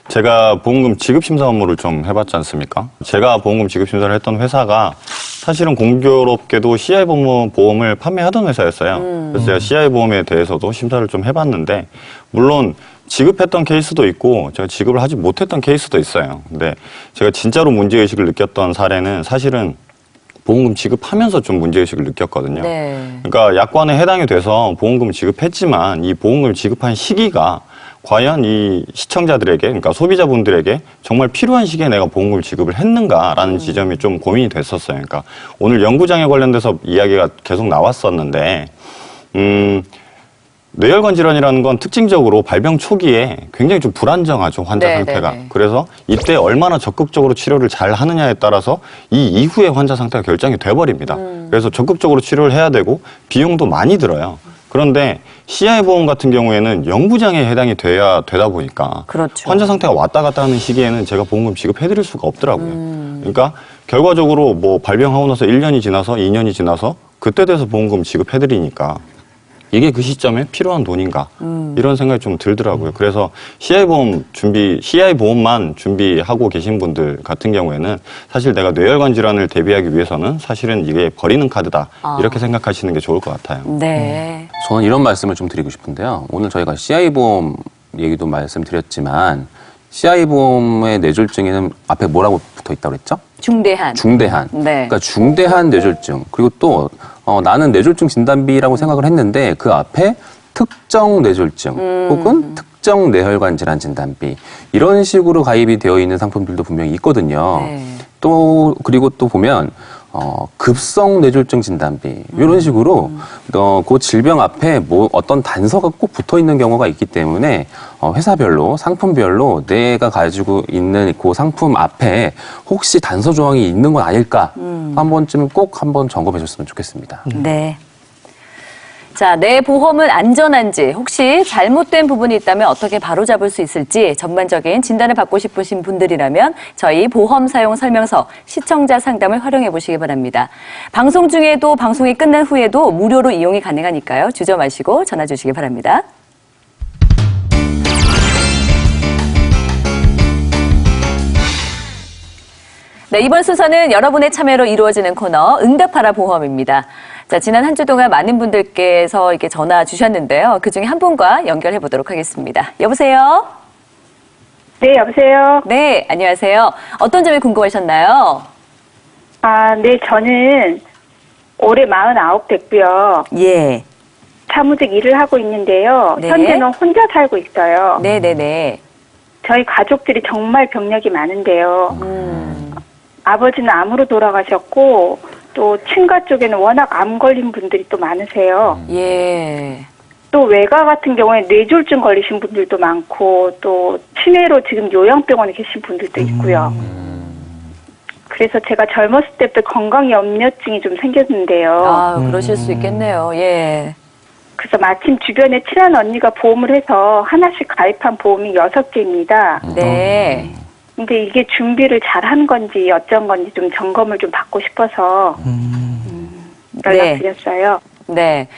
제가 보험금 지급 심사 업무를 좀 해봤지 않습니까? 제가 보험금 지급 심사를 했던 회사가 사실은 공교롭게도 CI보험을 판매하던 회사였어요. 그래서 제가 CI보험에 대해서도 심사를 좀 해봤는데, 물론 지급했던 케이스도 있고 제가 지급을 하지 못했던 케이스도 있어요. 근데 제가 진짜로 문제의식을 느꼈던 사례는 사실은 보험금 지급하면서 좀 문제의식을 느꼈거든요. 네. 그러니까 약관에 해당이 돼서 보험금을 지급했지만 이 보험금을 지급한 시기가 과연 이 시청자들에게, 그러니까 소비자분들에게 정말 필요한 시기에 내가 보험금을 지급을 했는가라는 지점이 좀 고민이 됐었어요. 그러니까 오늘 연구장애 관련돼서 이야기가 계속 나왔었는데, 뇌혈관 질환이라는 건 특징적으로 발병 초기에 굉장히 좀 불안정하죠, 환자 네, 상태가. 네, 네. 그래서 이때 얼마나 적극적으로 치료를 잘 하느냐에 따라서 이 이후에 환자 상태가 결정이 돼버립니다. 그래서 적극적으로 치료를 해야 되고 비용도 많이 들어요. 그런데 CI보험 같은 경우에는 영구장애에 해당이 되다 보니까 그렇죠. 환자 상태가 왔다 갔다 하는 시기에는 제가 보험금 지급해드릴 수가 없더라고요. 그러니까 결과적으로 뭐 발병하고 나서 1년이 지나서 2년이 지나서 그때 돼서 보험금 지급해드리니까 이게 그 시점에 필요한 돈인가 이런 생각이 좀 들더라고요. 그래서 CI보험만 준비하고 계신 분들 같은 경우에는 사실 내가 뇌혈관 질환을 대비하기 위해서는 사실은 이게 버리는 카드다 이렇게 생각하시는 게 좋을 것 같아요. 네. 저는 이런 말씀을 좀 드리고 싶은데요. 오늘 저희가 CI보험 얘기도 말씀드렸지만 CI보험의 뇌졸중에는 앞에 뭐라고 붙어 있다고 그랬죠? 중대한. 중대한. 네. 그러니까 중대한 뇌졸중. 그리고 또 나는 뇌졸중 진단비라고 생각을 했는데 그 앞에 특정 뇌졸중 혹은 특정 뇌혈관 질환 진단비 이런 식으로 가입이 되어 있는 상품들도 분명히 있거든요. 네. 또 그리고 또 보면 급성 뇌졸중 진단비 이런 식으로 그 질병 앞에 뭐 어떤 단서가 꼭 붙어 있는 경우가 있기 때문에 회사별로 상품별로 내가 가지고 있는 그 상품 앞에 혹시 단서 조항이 있는 건 아닐까 한 번쯤 꼭 한번 점검해 줬으면 좋겠습니다. 네. 자, 내 보험은 안전한지, 혹시 잘못된 부분이 있다면 어떻게 바로잡을 수 있을지 전반적인 진단을 받고 싶으신 분들이라면 저희 보험 사용 설명서 시청자 상담을 활용해 보시기 바랍니다. 방송 중에도 방송이 끝난 후에도 무료로 이용이 가능하니까요. 주저 마시고 전화 주시기 바랍니다. 네, 이번 순서는 여러분의 참여로 이루어지는 코너 응답하라 보험입니다. 자, 지난 한 주 동안 많은 분들께서 이렇게 전화 주셨는데요. 그중에 한 분과 연결해 보도록 하겠습니다. 여보세요? 네, 여보세요? 네, 안녕하세요. 어떤 점이 궁금하셨나요? 네, 저는 올해 49 됐고요. 예. 사무직 일을 하고 있는데요. 네. 현재는 혼자 살고 있어요. 네네네. 저희 가족들이 정말 병력이 많은데요. 아버지는 암으로 돌아가셨고, 또 친가 쪽에는 워낙 암 걸린 분들이 또 많으세요. 예. 또 외가 같은 경우에 뇌졸중 걸리신 분들도 많고, 또 치매로 지금 요양병원에 계신 분들도 있고요. 그래서 제가 젊었을 때부터 건강 염려증이 좀 생겼는데요. 그러실 수 있겠네요. 예. 그래서 마침 주변에 친한 언니가 보험을 해서 하나씩 가입한 보험이 6개입니다. 네. 근데 이게 준비를 잘 한 건지 어쩐 건지 좀 점검을 좀 받고 싶어서 연락드렸어요. 네.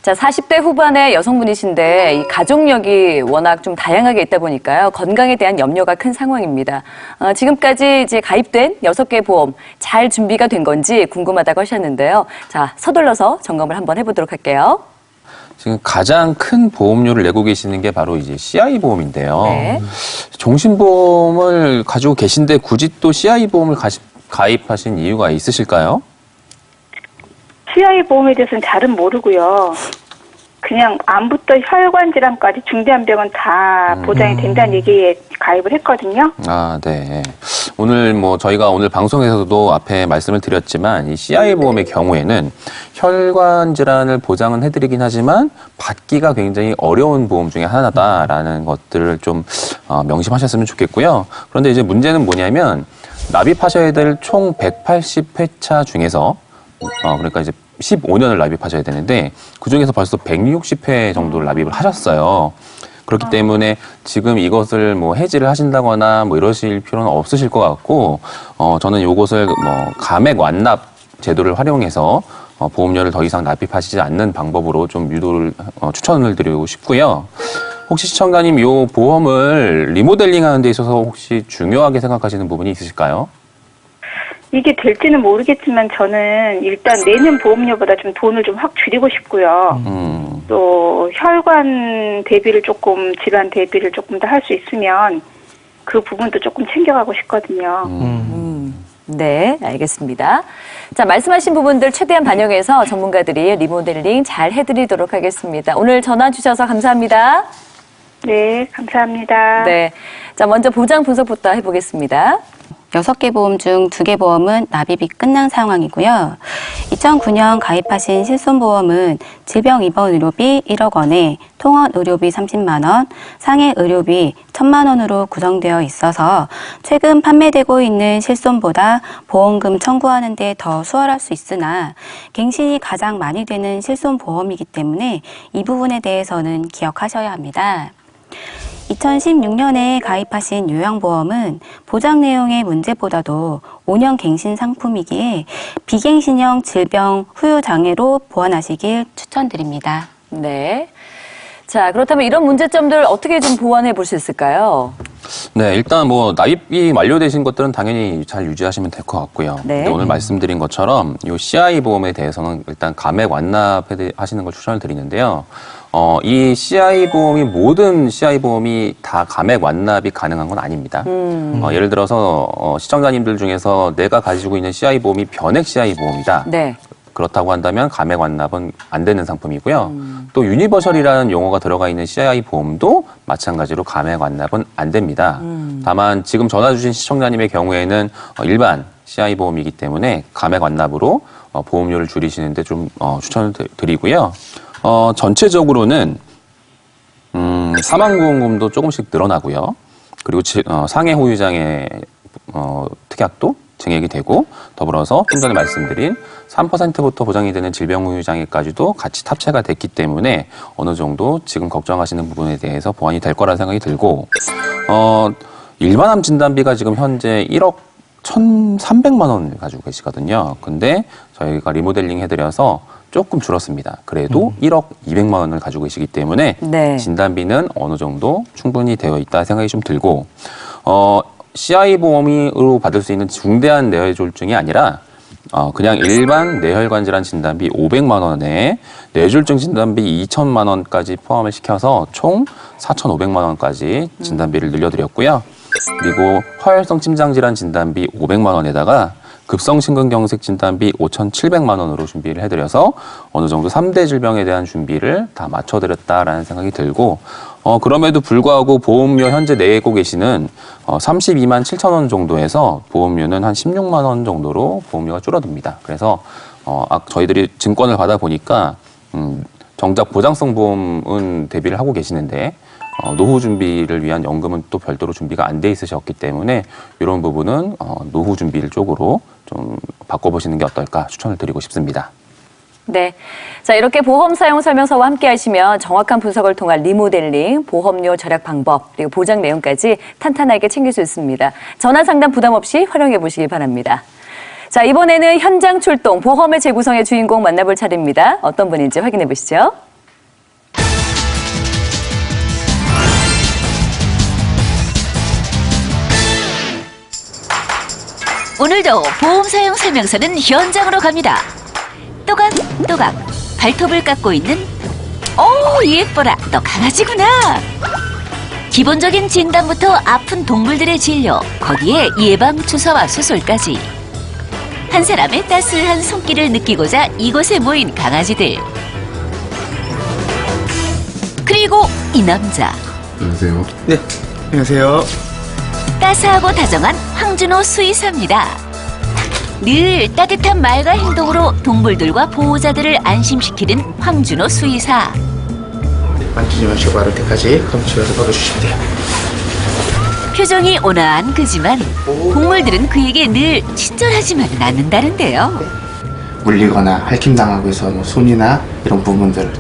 자, 40대 후반의 여성분이신데 이 가족력이 워낙 좀 다양하게 있다 보니까요. 건강에 대한 염려가 큰 상황입니다. 지금까지 이제 가입된 6개 보험 잘 준비가 된 건지 궁금하다고 하셨는데요. 자, 서둘러서 점검을 한번 해보도록 할게요. 지금 가장 큰 보험료를 내고 계시는 게 바로 이제 CI 보험인데요. 네. 종신보험을 가지고 계신데 굳이 또 CI 보험을 가입하신 이유가 있으실까요? CI 보험에 대해서는 잘은 모르고요. 그냥 암부터 혈관 질환까지 중대한 병은 다 보장이 된다는 얘기에 가입을 했거든요. 아, 네. 오늘 저희가 오늘 방송에서도 앞에 말씀을 드렸지만 이 CI 보험의 경우에는 혈관 질환을 보장은 해드리긴 하지만 받기가 굉장히 어려운 보험 중에 하나다라는 것들을 좀 명심하셨으면 좋겠고요. 그런데 이제 문제는 뭐냐면 납입하셔야 될 총 180회차 중에서 그러니까 이제 15년을 납입하셔야 되는데 그중에서 벌써 160회 정도를 납입을 하셨어요. 그렇기 때문에 지금 이것을 해지를 하신다거나 이러실 필요는 없으실 것 같고 저는 이것을 감액 완납 제도를 활용해서 보험료를 더 이상 납입하시지 않는 방법으로 좀 유도를 추천을 드리고 싶고요. 혹시 시청자님 이 보험을 리모델링하는 데 있어서 혹시 중요하게 생각하시는 부분이 있으실까요? 이게 될지는 모르겠지만 저는 일단 내는 보험료보다 좀 돈을 좀 확 줄이고 싶고요. 또 혈관 대비를 조금 질환 대비를 조금 더 할 수 있으면 그 부분도 조금 챙겨가고 싶거든요. 네, 알겠습니다. 자, 말씀하신 부분들 최대한 반영해서 전문가들이 리모델링 잘 해드리도록 하겠습니다. 오늘 전화 주셔서 감사합니다. 네, 감사합니다. 네, 자, 먼저 보장 분석부터 해보겠습니다. 6개 보험 중 2개 보험은 납입이 끝난 상황이고요. 2009년 가입하신 실손보험은 질병 입원 의료비 1억 원에 통원 의료비 30만 원, 상해 의료비 1,000만 원으로 구성되어 있어서 최근 판매되고 있는 실손보다 보험금 청구하는 데 더 수월할 수 있으나 갱신이 가장 많이 되는 실손보험이기 때문에 이 부분에 대해서는 기억하셔야 합니다. 2016년에 가입하신 요양보험은 보장 내용의 문제보다도 5년 갱신 상품이기에 비갱신형 질병 후유 장애로 보완하시길 추천드립니다. 네. 자, 그렇다면 이런 문제점들 어떻게 좀 보완해 볼 수 있을까요? 네, 일단 납입이 완료되신 것들은 당연히 잘 유지하시면 될 것 같고요. 네. 근데 오늘 말씀드린 것처럼 이 CI 보험에 대해서는 일단 감액 완납하시는 걸 추천을 드리는데요. 이 CI 보험이 모든 CI 보험이 다 감액 완납이 가능한 건 아닙니다. 예를 들어서 시청자님들 중에서 내가 가지고 있는 CI 보험이 변액 CI 보험이다. 네. 그렇다고 한다면 감액 완납은 안 되는 상품이고요. 또 유니버셜이라는 용어가 들어가 있는 CI 보험도 마찬가지로 감액 완납은 안 됩니다. 다만 지금 전화 주신 시청자님의 경우에는 일반 CI 보험이기 때문에 감액 완납으로 보험료를 줄이시는데 좀 추천을 드리고요. 전체적으로는 사망보험금도 조금씩 늘어나고요. 그리고 상해 호유장애 특약도 증액이 되고 더불어서 좀 전에 말씀드린 3%부터 보장이 되는 질병 후유 장애까지도 같이 탑재가 됐기 때문에 어느 정도 지금 걱정하시는 부분에 대해서 보완이 될 거라는 생각이 들고 일반암 진단비가 지금 현재 1억 1,300만 원을 가지고 계시거든요. 근데 저희가 리모델링 해드려서 조금 줄었습니다. 그래도 1억 200만 원을 가지고 계시기 때문에 네. 진단비는 어느 정도 충분히 되어 있다 생각이 좀 들고 CI 보험으로 받을 수 있는 중대한 뇌혈졸중이 아니라 그냥 일반 뇌혈관 질환 진단비 500만 원에 뇌졸중 진단비 2천만 원까지 포함을 시켜서 총 4,500만 원까지 진단비를 늘려드렸고요. 그리고 화혈성 심장질환 진단비 500만 원에다가 급성심근경색 진단비 5,700만 원으로 준비를 해드려서 어느 정도 3대 질병에 대한 준비를 다 맞춰드렸다라는 생각이 들고 그럼에도 불구하고 보험료 현재 내고 계시는 32만 7천 원 정도에서 보험료는 한 16만 원 정도로 보험료가 줄어듭니다. 그래서 저희들이 증권을 받아보니까 정작 보장성 보험은 대비를 하고 계시는데 노후 준비를 위한 연금은 또 별도로 준비가 안 돼 있으셨기 때문에 이런 부분은 노후 준비를 쪽으로 좀 바꿔보시는 게 어떨까 추천을 드리고 싶습니다. 네. 자, 이렇게 보험 사용 설명서와 함께 하시면 정확한 분석을 통한 리모델링, 보험료 절약 방법, 그리고 보장 내용까지 탄탄하게 챙길 수 있습니다. 전화 상담 부담 없이 활용해 보시기 바랍니다. 자, 이번에는 현장 출동, 보험의 재구성의 주인공 만나볼 차례입니다. 어떤 분인지 확인해 보시죠. 오늘도 보험 사용 설명서는 현장으로 갑니다. 또각또각 발톱을 깎고 있는 예뻐라, 너 강아지구나. 기본적인 진단부터 아픈 동물들의 진료, 거기에 예방주사와 수술까지. 한 사람의 따스한 손길을 느끼고자 이곳에 모인 강아지들. 그리고 이 남자. 안녕하세요. 네, 안녕하세요. 따스하고 다정한 황준호 수의사입니다. 늘 따뜻한 말과 행동으로 동물들과 보호자들을 안심시키는 황준호 수의사. 만지지 마시고 바를 때까지 검치해서 걸어주시면 돼요. 표정이 온화한 그지만 동물들은 그에게 늘 친절하지만은 않는다는데요. 물리거나 핥힘당하고 해서 뭐 손이나 이런 부분들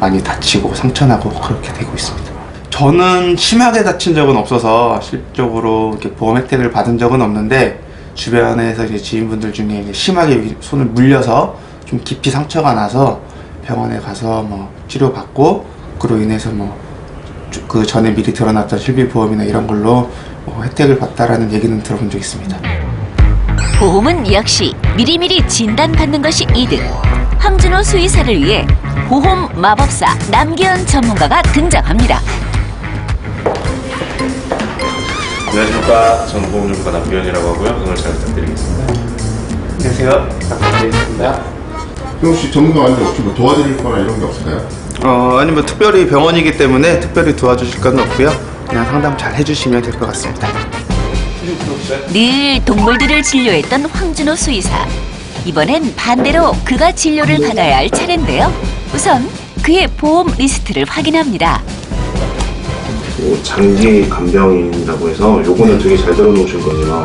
많이 다치고 상처나고 그렇게 되고 있습니다. 저는 심하게 다친 적은 없어서 실적으로 이렇게 보험 혜택을 받은 적은 없는데 주변에서 이제 지인분들 중에 이제 심하게 손을 물려서 좀 깊이 상처가 나서 병원에 가서 뭐 치료받고 그로 인해서 뭐 그 전에 미리 들어놨던 실비보험이나 이런 걸로 뭐 혜택을 받다라는 얘기는 들어본 적 있습니다. 보험은 역시 미리미리 진단받는 것이 이득. 황준호 수의사를 위해 보험 마법사 남기현 전문가가 등장합니다. 안녕하십니까. 저는 보험전문가 남기현이라고 하고요. 오늘 잘 부탁드리겠습니다. 안녕하세요. 부탁드리겠습니다. 혹시 전문가 아닌데 혹시 뭐 도와드릴 거나 이런 게 없을까요? 아니 뭐 특별히 병원이기 때문에 특별히 도와주실 건 없고요. 그냥 상담 잘 해주시면 될 것 같습니다. 늘 동물들을 진료했던 황준호 수의사. 이번엔 반대로 그가 진료를 받아야 할 차례인데요. 우선 그의 보험 리스트를 확인합니다. 장기 간병인이라고 해서 요거는 되게 잘 들어놓으신 거예요.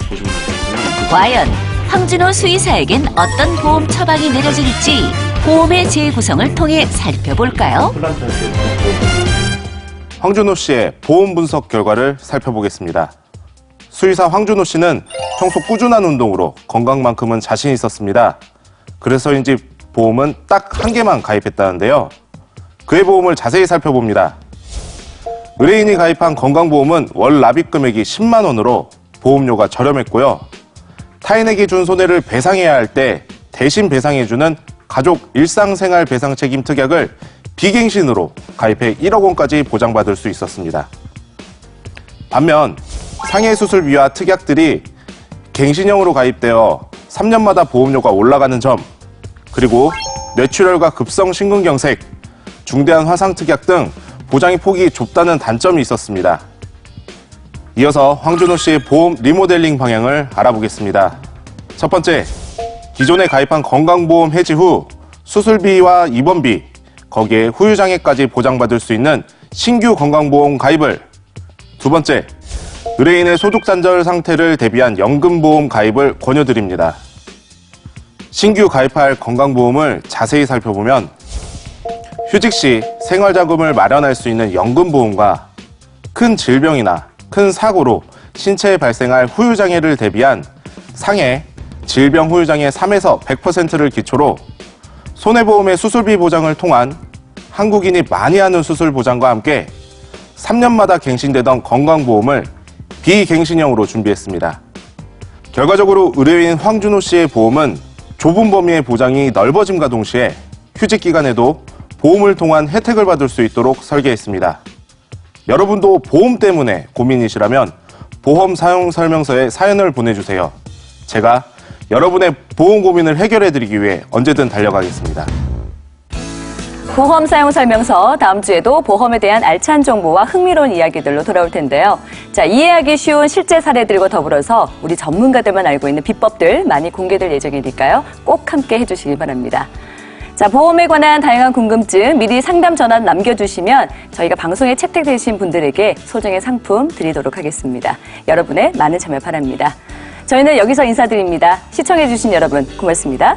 보시면 알겠지만 과연 황준호 수의사에겐 어떤 보험 처방이 내려질지 보험의 재구성을 통해 살펴볼까요? 황준호 씨의 보험 분석 결과를 살펴보겠습니다. 수의사 황준호 씨는 평소 꾸준한 운동으로 건강만큼은 자신 있었습니다. 그래서인지 보험은 딱 한 개만 가입했다는데요. 그의 보험을 자세히 살펴봅니다. 의뢰인이 가입한 건강보험은 월 납입 금액이 10만 원으로 보험료가 저렴했고요. 타인에게 준 손해를 배상해야 할 때 대신 배상해주는 가족 일상생활 배상 책임 특약을 비갱신으로 가입해 1억 원까지 보장받을 수 있었습니다. 반면 상해 수술비와 특약들이 갱신형으로 가입되어 3년마다 보험료가 올라가는 점, 그리고 뇌출혈과 급성 심근경색, 중대한 화상 특약 등 보장의 폭이 좁다는 단점이 있었습니다. 이어서 황준호 씨의 보험 리모델링 방향을 알아보겠습니다. 첫 번째, 기존에 가입한 건강보험 해지 후 수술비와 입원비, 거기에 후유장애까지 보장받을 수 있는 신규 건강보험 가입을. 두 번째, 의뢰인의 소득 단절 상태를 대비한 연금보험 가입을 권유드립니다. 신규 가입할 건강보험을 자세히 살펴보면 휴직 시 생활자금을 마련할 수 있는 연금보험과 큰 질병이나 큰 사고로 신체에 발생할 후유장애를 대비한 상해, 질병 후유장애 3에서 100%를 기초로 손해보험의 수술비 보장을 통한 한국인이 많이 하는 수술 보장과 함께 3년마다 갱신되던 건강보험을 비갱신형으로 준비했습니다. 결과적으로 의뢰인 황준호 씨의 보험은 좁은 범위의 보장이 넓어짐과 동시에 휴직 기간에도 보험을 통한 혜택을 받을 수 있도록 설계했습니다. 여러분도 보험 때문에 고민이시라면 보험 사용 설명서에 사연을 보내주세요. 제가 여러분의 보험 고민을 해결해드리기 위해 언제든 달려가겠습니다. 보험 사용 설명서, 다음 주에도 보험에 대한 알찬 정보와 흥미로운 이야기들로 돌아올 텐데요. 자, 이해하기 쉬운 실제 사례들과 더불어서 우리 전문가들만 알고 있는 비법들 많이 공개될 예정이니까요. 꼭 함께 해주시기 바랍니다. 자, 보험에 관한 다양한 궁금증 미리 상담 전화 남겨주시면 저희가 방송에 채택되신 분들에게 소정의 상품 드리도록 하겠습니다. 여러분의 많은 참여 바랍니다. 저희는 여기서 인사드립니다. 시청해주신 여러분 고맙습니다.